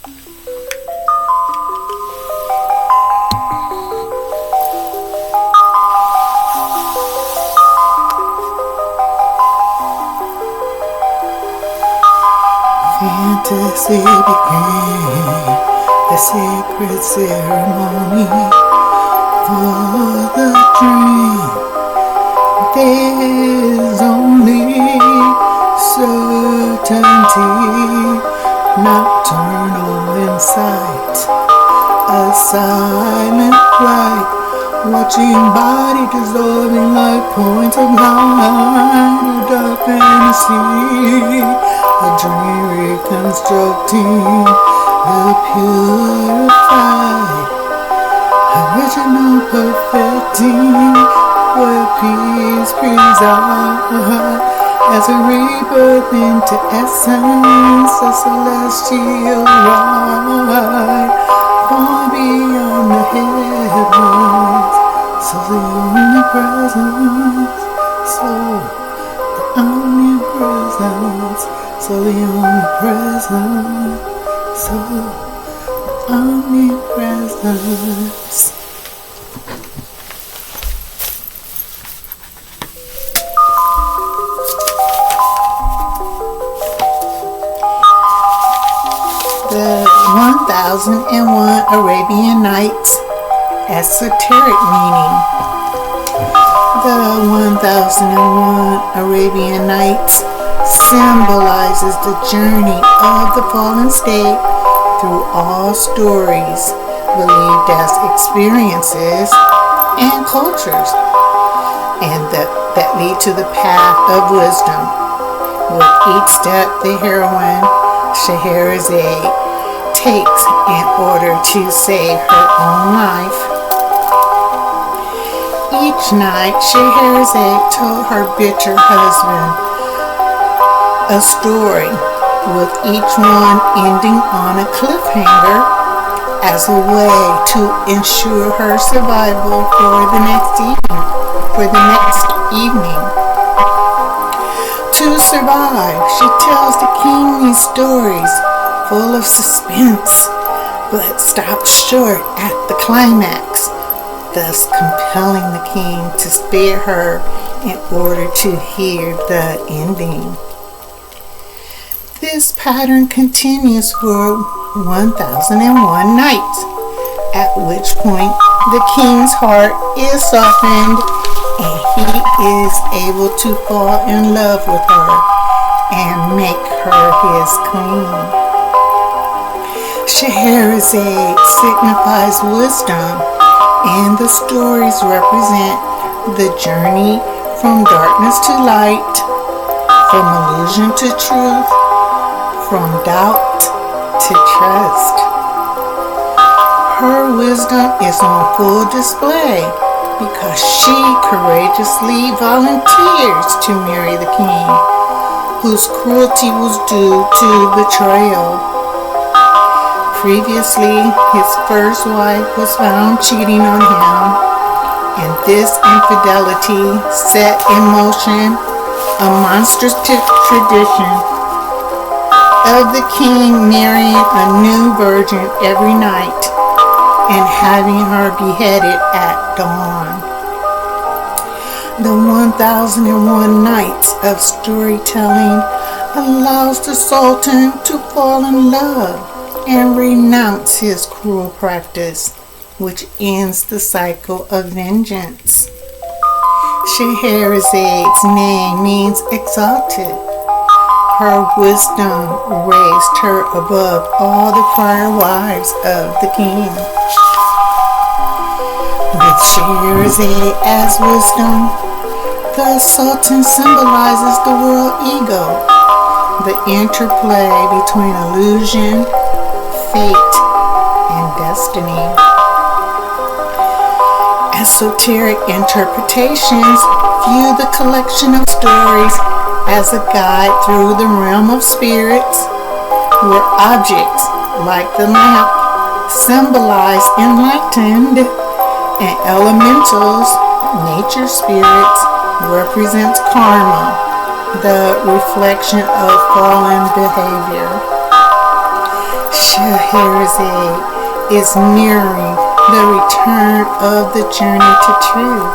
Fantasy became a sacred ceremony for the dream. There's only certainty, nocturnal insight, a silent light, watching body dissolving like points of light, a dark fantasy, a dream reconstructing the purified, original perfecting where peace presides as a rebirth into essence, a celestial ride far beyond the heavens. So the omnipresence, so the omnipresence, so the omnipresence, so the omnipresence. The 1001 Arabian Nights Esoteric meaning. The 1001 Arabian Nights symbolizes the journey of the fallen state through all stories believed as experiences and cultures, and that lead to the path of wisdom. With each step, the heroine Scheherazade takes in order to save her own life. Each night, Scheherazade told her bitter husband a story, with each one ending on a cliffhanger as a way to ensure her survival for the next evening. To survive, she tells the king these stories full of suspense, but stops short at the climax, thus compelling the king to spare her in order to hear the ending. This pattern continues for 1001 nights, at which point the king's heart is softened and he is able to fall in love with her and make her his queen. Scheherazade signifies wisdom, and the stories represent the journey from darkness to light, from illusion to truth, from doubt to trust. Her wisdom is on full display because she courageously volunteers to marry the king, whose cruelty was due to betrayal. Previously, his first wife was found cheating on him, and this infidelity set in motion a monstrous tradition of the king marrying a new virgin every night and having her beheaded at dawn. The 1001 nights of storytelling allows the Sultan to fall in love and renounce his cruel practice, which ends the cycle of vengeance. Scheherazade's name means exalted. Her wisdom raised her above all the prior wives of the king. With Scheherazade as wisdom, the Sultan symbolizes the world ego, the interplay between illusion, fate, and destiny. Esoteric interpretations view the collection of stories as a guide through the realm of spirits, where objects like the lamp symbolize enlightened, and elementals, nature spirits, represents karma, the reflection of fallen behavior. Scheherazade is mirroring the return of the journey to truth.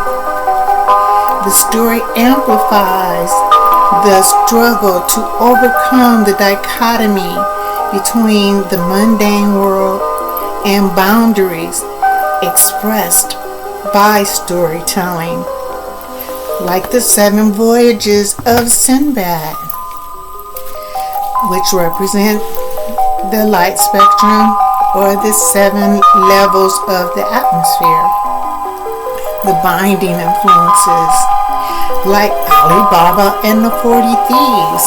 The story amplifies the struggle to overcome the dichotomy between the mundane world and boundaries expressed by storytelling, like the 7 voyages of Sinbad, which represent the light spectrum or the 7 levels of the atmosphere. The binding influences, like Ali Baba and the 40 Thieves,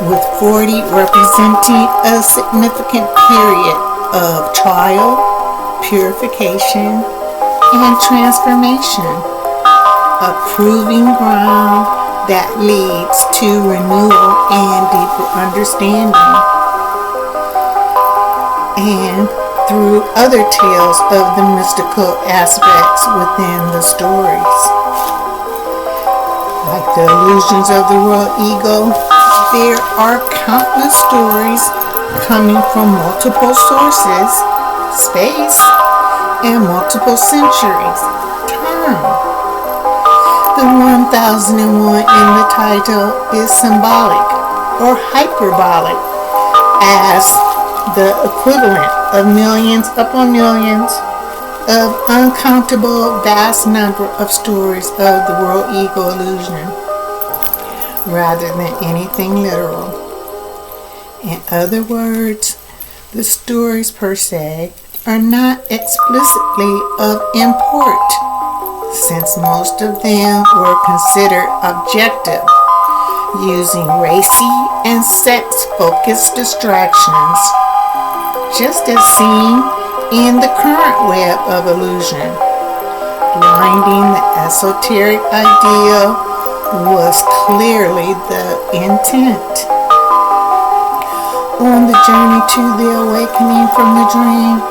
with 40 representing a significant period of trial, purification, and transformation, a proving ground that leads to renewal and deeper understanding. And through other tales of the mystical aspects within the stories, like the illusions of the world ego, there are countless stories coming from multiple sources, space, and multiple centuries, time. The 1001 in the title is symbolic or hyperbolic, as the equivalent of millions upon millions of uncountable vast number of stories of the world ego illusion, rather than anything literal. In other words, the stories per se are not explicitly of import, since most of them were considered objective, using racy and sex-focused distractions, just as seen in the current web of illusion. Blinding the esoteric idea was clearly the intent. On the journey to the awakening from the dream,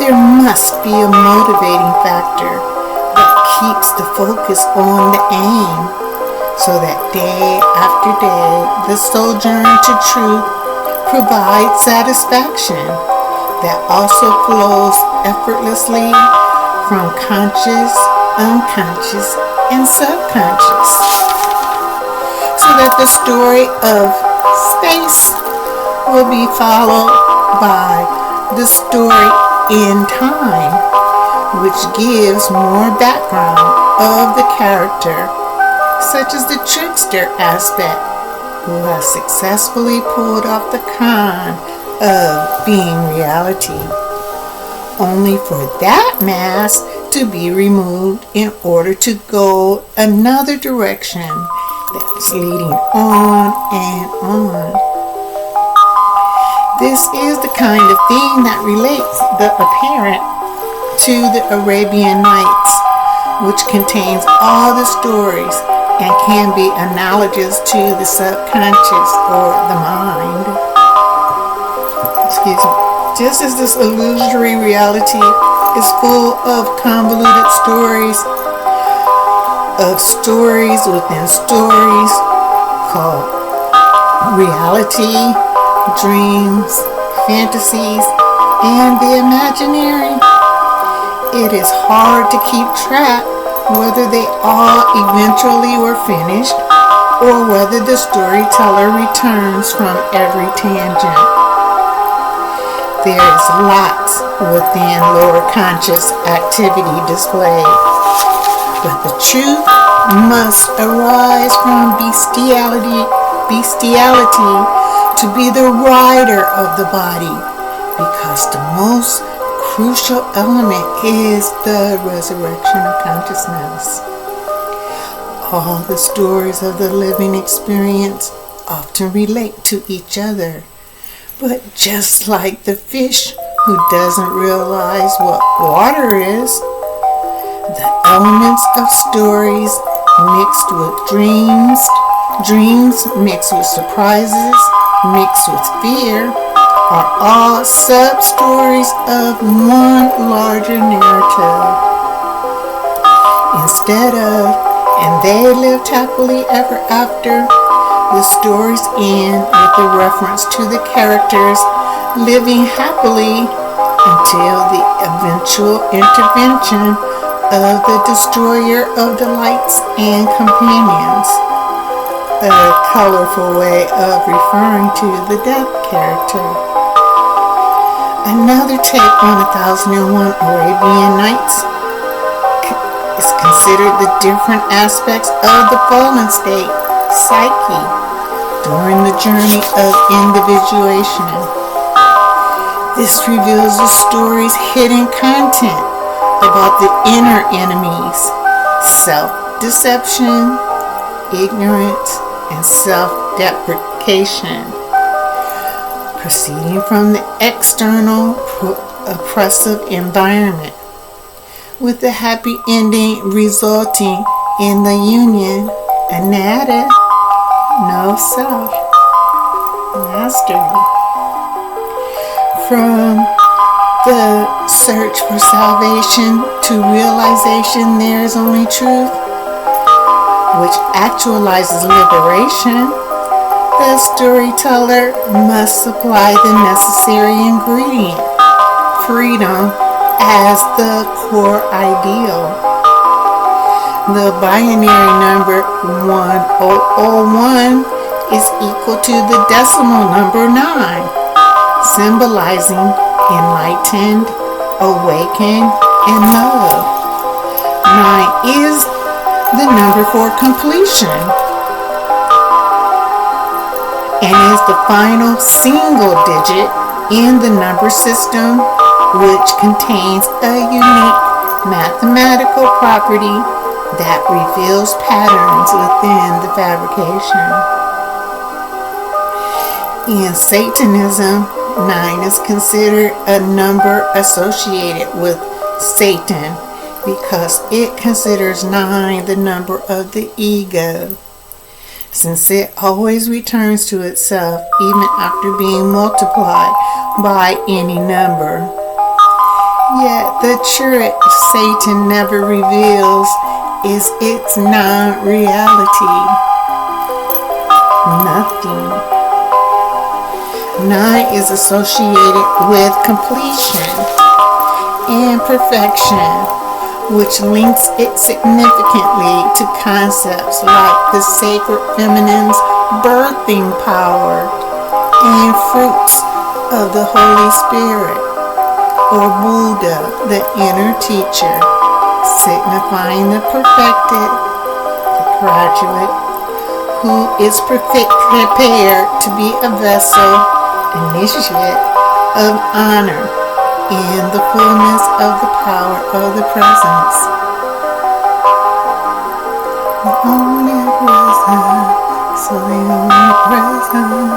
there must be a motivating factor that keeps the focus on the aim, so that day after day the sojourn to truth provides satisfaction that also flows effortlessly from conscious, unconscious, and subconscious, so that the story of space will be followed by the story in time, which gives more background of the character, such as the trickster aspect, who has successfully pulled off the con of being reality, only for that mask to be removed in order to go another direction that's leading on and on. This is the kind of thing that relates the apparent to the Arabian Nights, which contains all the stories and can be analogous to the subconscious or the mind. Just as this illusory reality is full of convoluted stories within stories called reality, dreams, fantasies, and the imaginary, it is hard to keep track whether they all eventually were finished or whether the storyteller returns from every tangent. There is lots within lower conscious activity displayed, but the truth must arise from bestiality to be the rider of the body, because the most crucial element is the resurrection of consciousness. All the stories of the living experience often relate to each other, but just like the fish who doesn't realize what water is, the elements of stories mixed with dreams mixed with surprises, mixed with fear, are all sub-stories of one larger narrative. Instead of, and they lived happily ever after, the stories end with a reference to the characters living happily until the eventual intervention of the destroyer of the lights and companions, a colorful way of referring to the death character. Another take on 1001 Arabian Nights is considered the different aspects of the fallen state, psyche, during the journey of individuation. This reveals the story's hidden content about the inner enemies, self-deception, ignorance, and self-deprecation, proceeding from the external oppressive environment, with the happy ending resulting in the union, ANATTA, no self, mastery. From the search for salvation to realization there is only truth, which actualizes liberation, the storyteller must supply the necessary ingredient, freedom, as the core ideal. The binary number 1001 is equal to the decimal number 9, symbolizing enlightened, awakened, and love. 9 is the number for completion and is the final single digit in the number system, which contains a unique mathematical property that reveals patterns within the fabrication. In Satanism, 9 is considered a number associated with Satan because it considers 9 the number of the ego, since it always returns to itself even after being multiplied by any number. Yet the trick Satan never reveals is its non-reality. Nothing. 9 is associated with completion and perfection, which links it significantly to concepts like the sacred feminine's birthing power and fruits of the Holy Spirit, or Buddha, the inner teacher, signifying the perfected, the graduate, who is prepared to be a vessel, initiate of honor in the fullness of the power of the presence. The only presence, so the only presence.